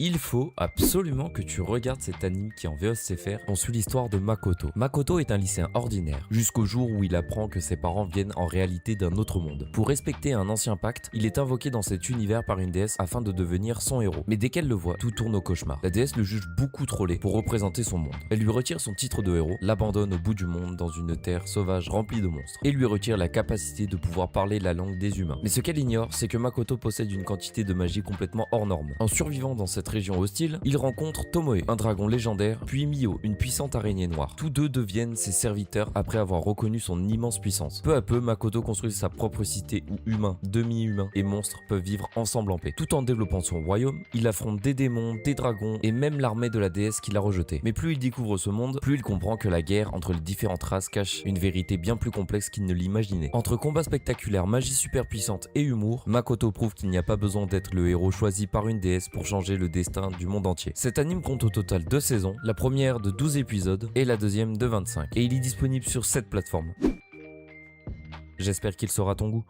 Il faut absolument que tu regardes cet anime qui en VOSTFR. On suit l'histoire de Makoto. Makoto est un lycéen ordinaire, jusqu'au jour où il apprend que ses parents viennent en réalité d'un autre monde. Pour respecter un ancien pacte, il est invoqué dans cet univers par une déesse afin de devenir son héros. Mais dès qu'elle le voit, tout tourne au cauchemar. La déesse le juge beaucoup trop laid pour représenter son monde. Elle lui retire son titre de héros, l'abandonne au bout du monde dans une terre sauvage remplie de monstres, et lui retire la capacité de pouvoir parler la langue des humains. Mais ce qu'elle ignore, c'est que Makoto possède une quantité de magie complètement hors norme. En survivant dans cette région hostile, il rencontre Tomoe, un dragon légendaire, puis Mio, une puissante araignée noire. Tous deux deviennent ses serviteurs après avoir reconnu son immense puissance. Peu à peu, Makoto construit sa propre cité où humains, demi-humains et monstres peuvent vivre ensemble en paix. Tout en développant son royaume, il affronte des démons, des dragons et même l'armée de la déesse qui l'a rejeté. Mais plus il découvre ce monde, plus il comprend que la guerre entre les différentes races cache une vérité bien plus complexe qu'il ne l'imaginait. Entre combats spectaculaires, magie super puissante et humour, Makoto prouve qu'il n'y a pas besoin d'être le héros choisi par une déesse pour changer le destin du monde entier. Cet anime compte au total 2 saisons, la première de 12 épisodes et la deuxième de 25. Et il est disponible sur 7 plateformes. J'espère qu'il sera ton goût.